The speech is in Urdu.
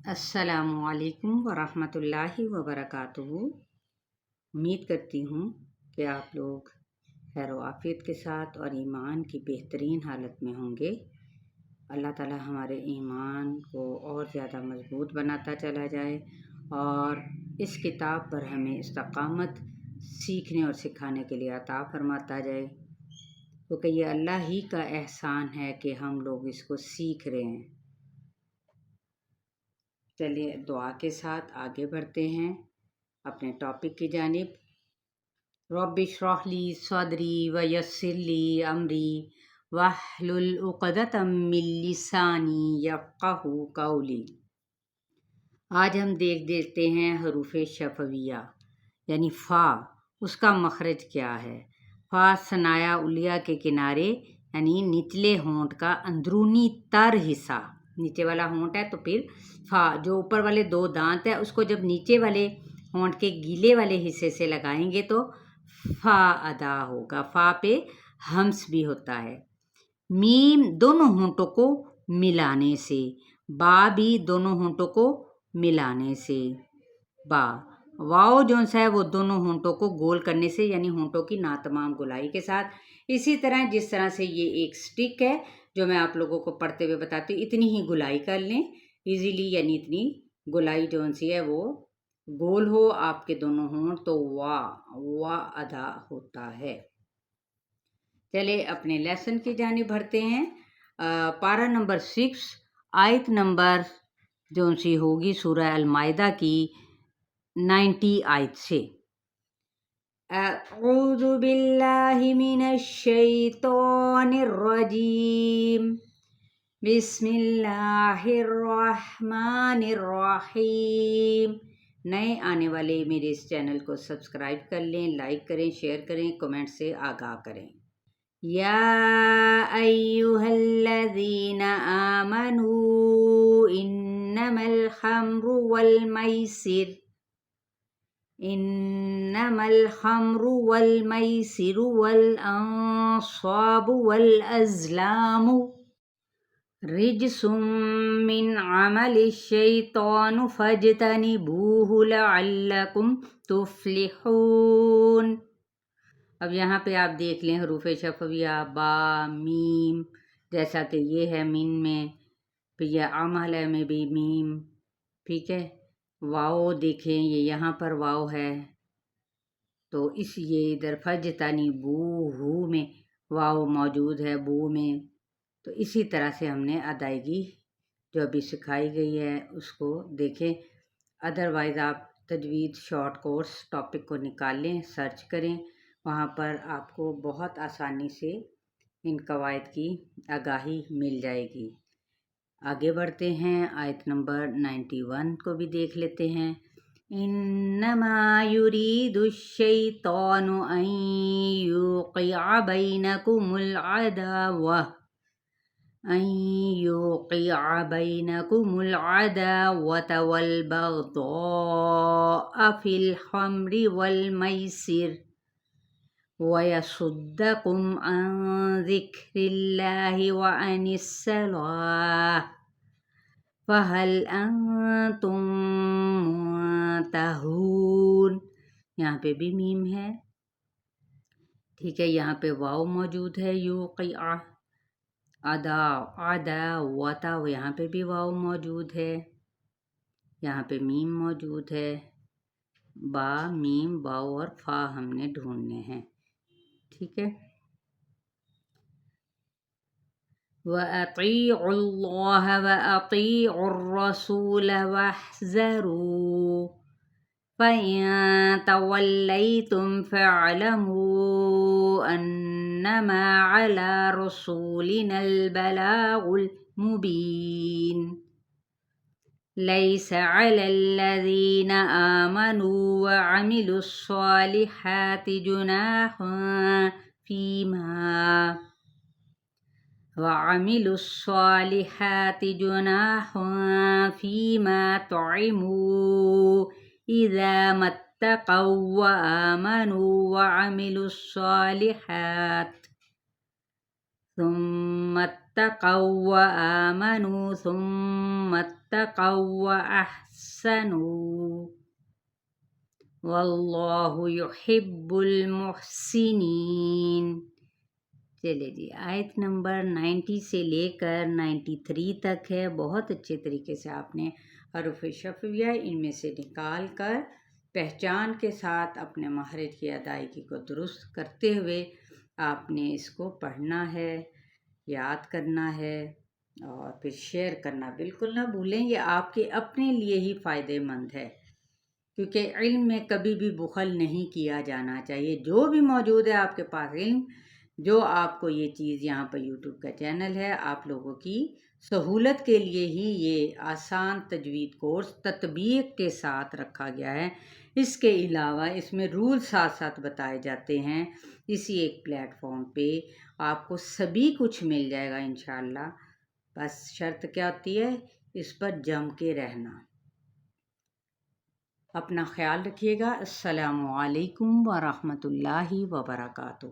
السلام علیکم ورحمۃ اللہ وبرکاتہ۔ امید کرتی ہوں کہ آپ لوگ خیر و عافیت کے ساتھ اور ایمان کی بہترین حالت میں ہوں گے۔ اللہ تعالی ہمارے ایمان کو اور زیادہ مضبوط بناتا چلا جائے اور اس کتاب پر ہمیں استقامت سیکھنے اور سکھانے کے لیے عطا فرماتا جائے، کیونکہ یہ اللہ ہی کا احسان ہے کہ ہم لوگ اس کو سیکھ رہے ہیں۔ چلیے دعا کے ساتھ آگے بڑھتے ہیں اپنے ٹاپک کی جانب۔ رب اشرح لی صدری ویسر لی امری واحلل عقدۃ من لسانی یفقہوا قولی۔ آج ہم دیکھتے ہیں حروف شفویہ یعنی فا، اس کا مخرج کیا ہے۔ فا ثنایا علیہ کے کنارے یعنی نچلے ہونٹ کا اندرونی تر حصہ، نیچے والا ہونٹ ہے تو پھر فا جو اوپر والے دو دانت ہے اس کو جب نیچے والے ہونٹ کے گیلے والے حصے سے لگائیں گے تو فا ادا ہوگا۔ فا پہ ہمس بھی ہوتا ہے۔ میم دونوں ہونٹوں کو ملانے سے، با بھی دونوں ہونٹوں کو ملانے سے با۔ واؤ جون سا ہے وہ دونوں ہونٹوں کو گول کرنے سے یعنی ہونٹوں کی ناتمام گولائی کے ساتھ۔ اسی طرح جس طرح سے یہ ایک سٹک ہے جو میں آپ لوگوں کو پڑھتے ہوئے بتاتی ہوں، اتنی ہی گولائی کر لیں ایزیلی، یعنی اتنی گولائی جون سی ہے وہ گول ہو آپ کے دونوں ہونٹ تو وا ادا ہوتا ہے۔ چلے اپنے لیسن کی جانب بڑھتے ہیں۔ پارہ نمبر 6 آیت نمبر جون سی ہوگی سورہ المائدہ کی 90 آیت سے۔ اعوذ باللہ من الشیطان الرجیم، بسم اللہ الرحمن الرحیم۔ نئے آنے والے میرے اس چینل کو سبسکرائب کر لیں، لائک کریں، شیئر کریں، کمنٹ سے آگاہ کریں۔ یا ایہا الذین آمنوا انما الخمر والمیسر والانصاب والازلام رجس من عمل الشیطان فاجتنبوہ لعلکم تفلحون۔ اب یہاں پہ آپ دیکھ لیں حروف شفویہ با، میم، جیسا کہ یہ ہے مین میں، پھر یہ عمل ہے میں بھی میم، ٹھیک ہے۔ واؤ دیکھیں یہ یہاں پر واؤ ہے تو اس یہ ادھر فجتنبوہ میں واؤ موجود ہے، بو میں، تو اسی طرح سے ہم نے ادائیگی جو ابھی سکھائی گئی ہے اس کو دیکھیں۔ ادروائز آپ تجوید شارٹ کورس ٹاپک کو نکال لیں، سرچ کریں، وہاں پر آپ کو بہت آسانی سے ان قواعد کی آگاہی مل جائے گی۔ آگے بڑھتے ہیں، آیت نمبر 91 کو بھی دیکھ لیتے ہیں۔ انما یرید الشیطان ان یوقع بینکم العداوۃ والبغضاء فی الخمر والمیسر وَيَصُدَّكُمْ عَنْ ذِكْرِ اللَّهِ وَعَنِ الصَّلَاةِ فَهَلْ أَنْتُمْ مُنْتَهُونَ۔ یہاں پہ بھی میم ہے، ٹھیک ہے، یہاں پہ واؤ موجود ہے، یوقع عداوۃ، یہاں پہ بھی واؤ موجود ہے، یہاں پہ میم موجود ہے، با، میم، واؤ اور فا ہم نے ڈھونڈنے ہیں، ٹھیک ہے۔ وَأَطِيعُوا اللَّهَ وَأَطِيعُوا الرَّسُولَ وَاحْذَرُوا فَإِن تَوَلَّيْتُمْ فَاعْلَمُوا أَنَّمَا عَلَى رَسُولِنَا الْبَلَاغُ الْمُبِينُ۔ لَيْسَ عَلَى الَّذِينَ آمَنُوا وَعَمِلُوا الصَّالِحَاتِ جُنَاحٌ فِيمَا طُعِمُوا إِذَا مَا اتَّقَوا وَآمَنُوا وَعَمِلُوا الصَّالِحَاتِ ثُمَّ اتَّقَوا وَآمَنُوا ثُمَّ اتقوا وأحسنوا واللہ یحب المحسنین۔ چلے جی، آیت نمبر 90 سے لے کر 93 تک ہے۔ بہت اچھے طریقے سے آپ نے حروف شفویہ ان میں سے نکال کر پہچان کے ساتھ اپنے مخرج کی ادائیگی کو درست کرتے ہوئے آپ نے اس کو پڑھنا ہے، یاد کرنا ہے اور پھر شیئر کرنا بالکل نہ بھولیں۔ یہ آپ کے اپنے لیے ہی فائدہ مند ہے، کیونکہ علم میں کبھی بھی بخل نہیں کیا جانا چاہیے۔ جو بھی موجود ہے آپ کے پاس علم، جو آپ کو یہ چیز یہاں پر یوٹیوب کا چینل ہے، آپ لوگوں کی سہولت کے لیے ہی یہ آسان تجوید کورس تطبیق کے ساتھ رکھا گیا ہے۔ اس کے علاوہ اس میں رول ساتھ ساتھ بتائے جاتے ہیں۔ اسی ایک پلیٹ فارم پہ آپ کو سبھی کچھ مل جائے گا انشاءاللہ۔ بس شرط کیا ہوتی ہے؟ اس پر جم کے رہنا۔ اپنا خیال رکھیے گا۔ السلام علیکم ورحمۃ اللہ وبرکاتہ۔